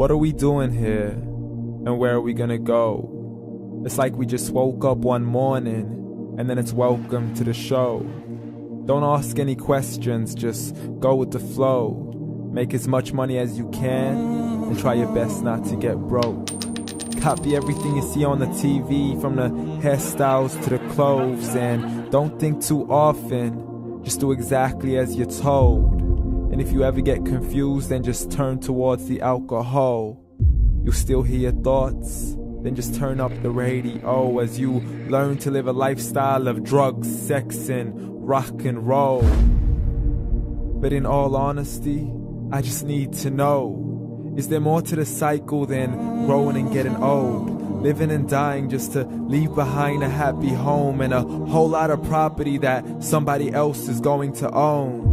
What are we doing here? And where are we gonna go? It's like we just woke up one morning and then it's welcome to the show. Don't ask any questions, just go with the flow. Make as much money as you can and try your best not to get broke. Copy everything you see on the TV, from the hairstyles to the clothes, and don't think too often, just do exactly as you're told. And if you ever get confused, then just turn towards the alcohol. You'll still hear your thoughts, then just turn up the radio as you learn to live a lifestyle of drugs, sex, and rock and roll. But in all honesty, I just need to know, is there more to the cycle than growing and getting old? Living and dying just to leave behind a happy home and a whole lot of property that somebody else is going to own.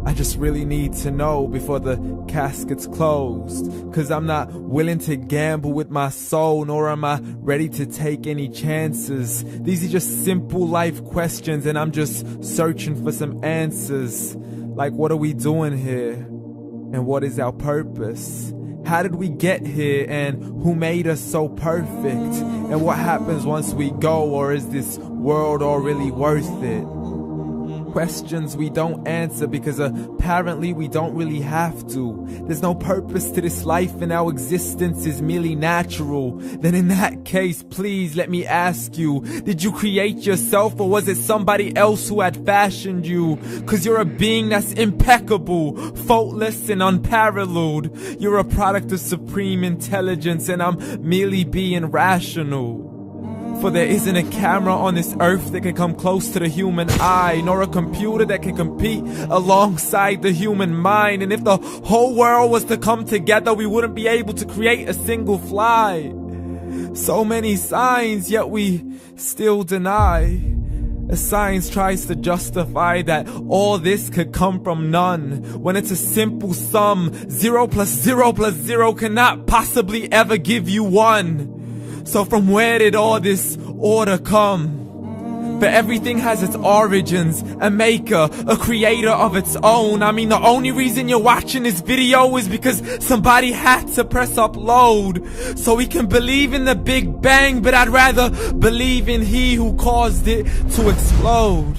I just really need to know before the casket's closed, 'cause I'm not willing to gamble with my soul, nor am I ready to take any chances. These are just simple life questions and I'm just searching for some answers. Like, what are we doing here? And what is our purpose? How did we get here, and who made us so perfect? And what happens once we go, or is this world all really worth it? Questions we don't answer because apparently we don't really have to. There's no purpose to this life and our existence is merely natural. Then in that case, please let me ask you, did you create yourself, or was it somebody else who had fashioned you? 'Cause you're a being that's impeccable, faultless and unparalleled. You're a product of supreme intelligence and I'm merely being rational. For there isn't a camera on this earth that can come close to the human eye, nor a computer that can compete alongside the human mind. And if the whole world was to come together, we wouldn't be able to create a single fly. So many signs, yet we still deny. As science tries to justify that all this could come from none, when it's a simple sum. 0 plus 0 plus 0 cannot possibly ever give you 1. So from where did all this order come? For everything has its origins, a maker, a creator of its own. I mean, the only reason you're watching this video is because somebody had to press upload. So we can believe in the Big Bang, but I'd rather believe in He who caused it to explode.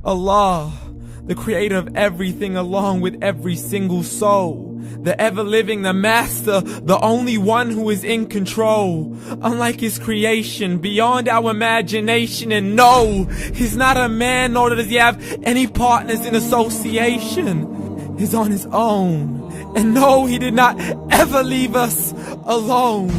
Allah, the creator of everything along with every single soul. The ever-living, the master, the only one who is in control. Unlike his creation, beyond our imagination. And no, he's not a man, nor does he have any partners in association. He's on his own. And no, he did not ever leave us alone.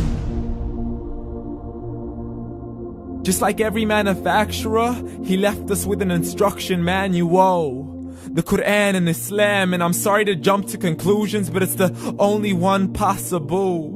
Just like every manufacturer, he left us with an instruction manual. The Quran and Islam, and I'm sorry to jump to conclusions, but it's the only one possible.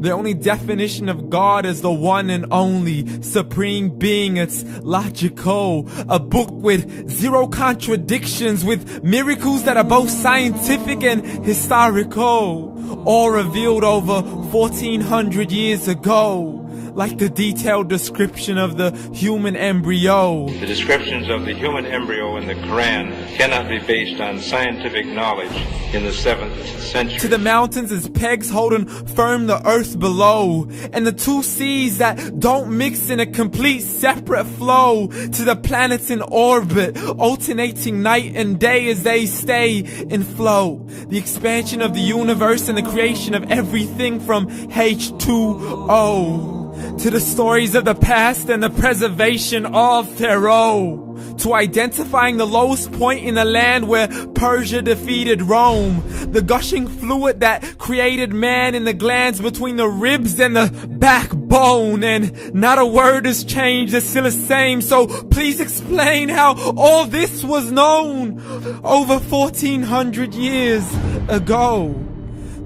The only definition of God is the one and only supreme being. It's logical. A book with 0 contradictions, with miracles that are both scientific and historical. All revealed over 1400 years ago. Like the detailed description of the human embryo. The descriptions of the human embryo in the Quran cannot be based on scientific knowledge in the 7th century. To the mountains as pegs holding firm the earth below, and the 2 seas that don't mix in a complete separate flow. To the planets in orbit, alternating night and day as they stay in flow. The expansion of the universe and the creation of everything from H2O. To the stories of the past and the preservation of Pharaoh. To identifying the lowest point in the land where Persia defeated Rome. The gushing fluid that created man in the glands between the ribs and the backbone. And not a word has changed, it's still the same. So please explain how all this was known over 1400 years ago.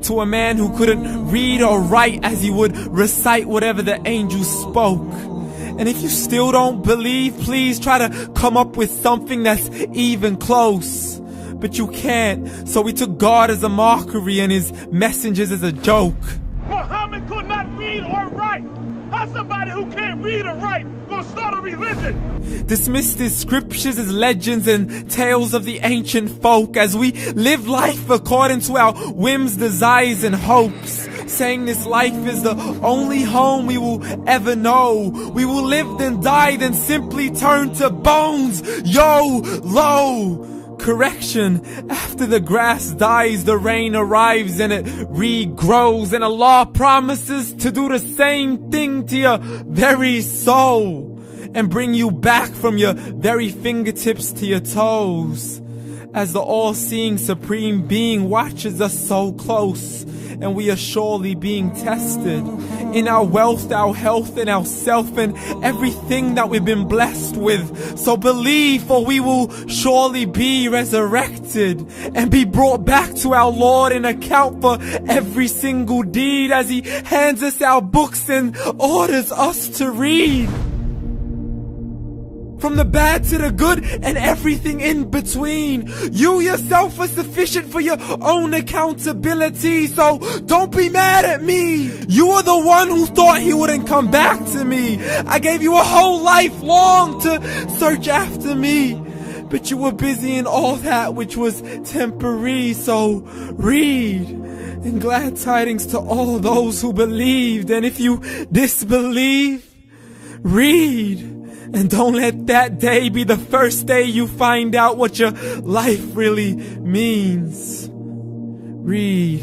To a man who couldn't read or write, as he would recite whatever the angels spoke. And if you still don't believe, please try to come up with something that's even close. But you can't, so we took God as a mockery and his messengers as a joke. Muhammad could not read or write. How's somebody who can't read or write gonna start a religion? Dismiss these scriptures as legends and tales of the ancient folk, as we live life according to our whims, desires, and hopes. saying this life is the only home we will ever know. We will live then die, then simply turn to bones. YOLO! Correction, after the grass dies, the rain arrives and it regrows, and Allah promises to do the same thing to your very soul and bring you back from your very fingertips to your toes, as the all-seeing supreme being watches us so close, and we are surely being tested in our wealth, our health, and our self, and everything that we've been blessed with. So believe, for we will surely be resurrected and be brought back to our Lord and account for every single deed, as He hands us our books and orders us to read. From the bad to the good and everything in between. You yourself are sufficient for your own accountability, so don't be mad at me. You are the one who thought He wouldn't come back to me. I gave you a whole life long to search after me, but you were busy in all that which was temporary. So read, and glad tidings to all those who believed. And if you disbelieve, read. And don't let that day be the first day you find out what your life really means. Read.